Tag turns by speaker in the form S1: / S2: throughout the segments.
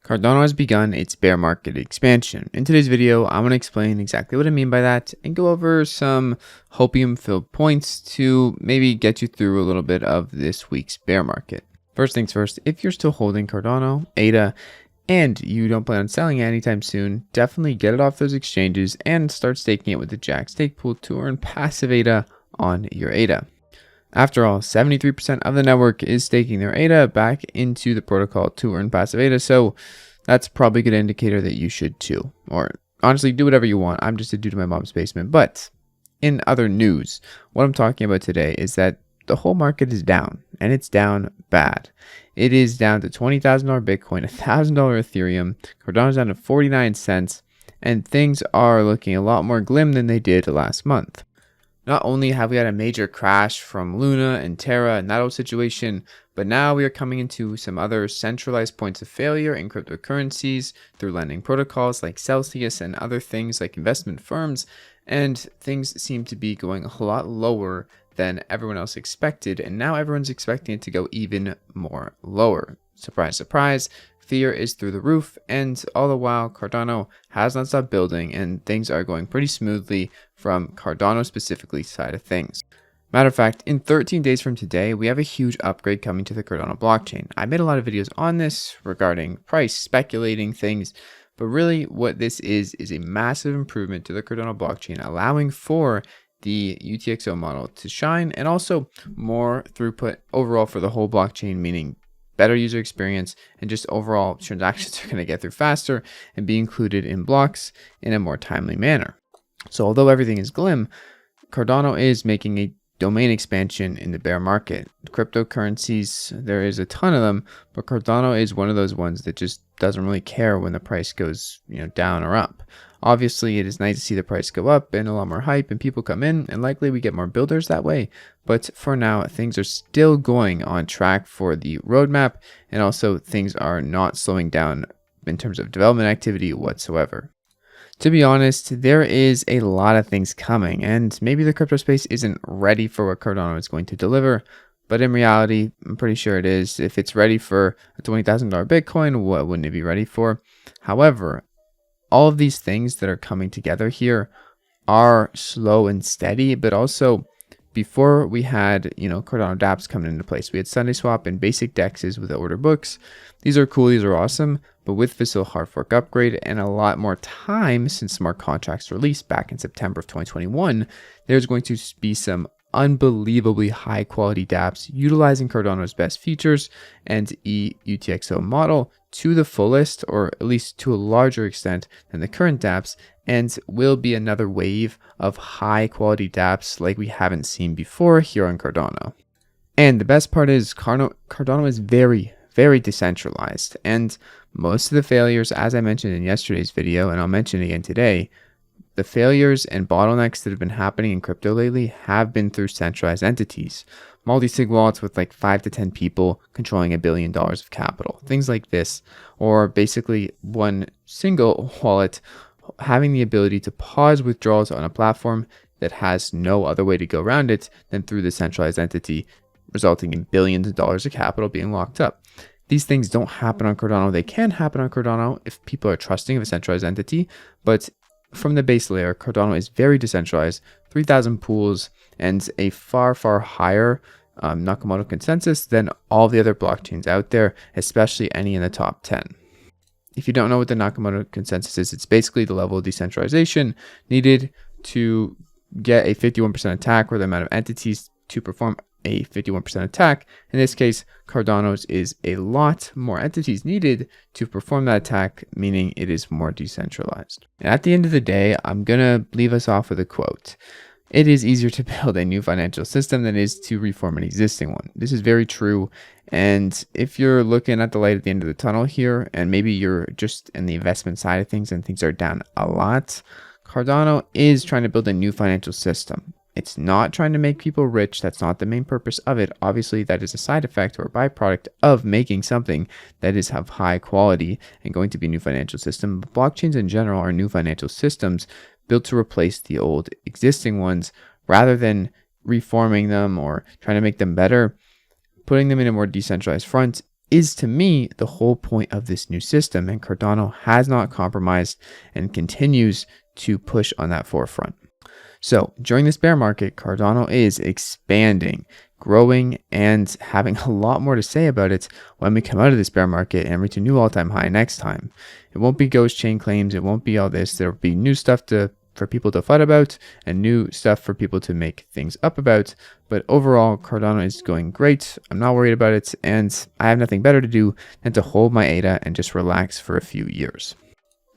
S1: Cardano has begun its bear market expansion. In today's video, I'm going to explain exactly what I mean by that and go over some hopium-filled points to maybe get you through a little bit of this week's bear market. First things first, if you're still holding Cardano, ADA, and you don't plan on selling it anytime soon, definitely get it off those exchanges and start staking it with the Jack stake pool to earn passive ADA on your ADA. After all, 73% of the network is staking their ADA back into the protocol to earn passive ADA, so that's probably a good indicator that you should too. Or honestly, do whatever you want. I'm just a dude in my mom's basement. But in other news, what I'm talking about today is that the whole market is down, and it's down bad. It is down to $20,000 Bitcoin, $1,000 Ethereum, Cardano's down to 49 cents, and things are looking a lot more glim than they did last month. Not only have we had a major crash from Luna and Terra and that whole situation, but now we are coming into some other centralized points of failure in cryptocurrencies through lending protocols like Celsius and other things like investment firms, and things seem to be going a lot lower than everyone else expected, and now everyone's expecting it to go even more lower. Surprise, surprise. Fear is through the roof, and all the while Cardano has not stopped building and things are going pretty smoothly from Cardano specifically side of things. Matter of fact, in 13 days from today, we have a huge upgrade coming to the Cardano blockchain. I made a lot of videos on this regarding price, speculating things, but really what this is a massive improvement to the Cardano blockchain, allowing for the UTXO model to shine and also more throughput overall for the whole blockchain, meaning better user experience, and just overall transactions are going to get through faster and be included in blocks in a more timely manner. So although everything is glim, Cardano is making a domain expansion in the bear market. Cryptocurrencies, there is a ton of them, but Cardano is one of those ones that just doesn't really care when the price goes, down or up. Obviously, it is nice to see the price go up and a lot more hype and people come in, and likely we get more builders that way. But for now, things are still going on track for the roadmap, and also things are not slowing down in terms of development activity whatsoever. To be honest, there is a lot of things coming, and maybe the crypto space isn't ready for what Cardano is going to deliver, but in reality, I'm pretty sure it is. If it's ready for a $20,000 Bitcoin, what wouldn't it be ready for? However, all of these things that are coming together here are slow and steady, but also before we had, Cardano dApps coming into place. We had SundaeSwap and basic DEXs with the order books. These are cool, these are awesome, but with Facile hard fork upgrade and a lot more time since smart contracts released back in September of 2021, there's going to be some unbelievably high quality dApps utilizing Cardano's best features and UTXO model to the fullest, or at least to a larger extent than the current dApps, and will be another wave of high quality dApps like we haven't seen before here on Cardano. And the best part is Cardano is very, very decentralized, and most of the failures, as I mentioned in yesterday's video, and I'll mention again today, the failures and bottlenecks that have been happening in crypto lately have been through centralized entities. Multi-sig wallets with like 5 to 10 people controlling $1 billion of capital. Things like this. Or basically one single wallet having the ability to pause withdrawals on a platform that has no other way to go around it than through the centralized entity, resulting in billions of dollars of capital being locked up. These things don't happen on Cardano. They can happen on Cardano if people are trusting of a centralized entity, but from the base layer, Cardano is very decentralized, 3,000 pools, and a far, far higher Nakamoto consensus than all the other blockchains out there, especially any in the top 10. If you don't know what the Nakamoto consensus is, it's basically the level of decentralization needed to get a 51% attack, or the amount of entities to perform a 51% attack. In this case, Cardano's is a lot more entities needed to perform that attack, meaning it is more decentralized. And at the end of the day, I'm going to leave us off with a quote. It is easier to build a new financial system than it is to reform an existing one. This is very true. And if you're looking at the light at the end of the tunnel here, and maybe you're just in the investment side of things and things are down a lot, Cardano is trying to build a new financial system. It's not trying to make people rich. That's not the main purpose of it. Obviously, that is a side effect or a byproduct of making something that is of high quality and going to be a new financial system. But blockchains in general are new financial systems built to replace the old existing ones rather than reforming them or trying to make them better. Putting them in a more decentralized front is to me the whole point of this new system, and Cardano has not compromised and continues to push on that forefront. So during this bear market, Cardano is expanding, growing, and having a lot more to say about it when we come out of this bear market and reach a new all-time high next time. It won't be ghost chain claims. It won't be all this. There'll be new stuff for people to fight about and new stuff for people to make things up about. But overall, Cardano is going great. I'm not worried about it, and I have nothing better to do than to hold my ADA and just relax for a few years.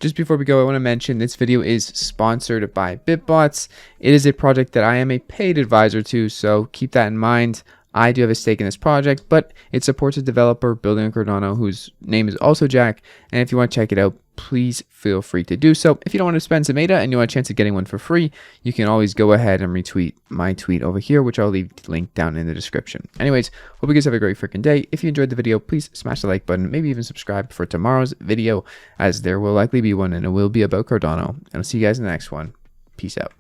S1: Just before we go, I want to mention this video is sponsored by Bitbots. It is a project that I am a paid advisor to, so keep that in mind. I do have a stake in this project, but it supports a developer building on Cardano whose name is also Jack. And if you want to check it out, please feel free to do so. If you don't want to spend some ADA and you want a chance of getting one for free, you can always go ahead and retweet my tweet over here, which I'll leave linked down in the description. Anyways, hope you guys have a great freaking day. If you enjoyed the video, please smash the like button, maybe even subscribe for tomorrow's video, as there will likely be one and it will be about Cardano. And I'll see you guys in the next one. Peace out.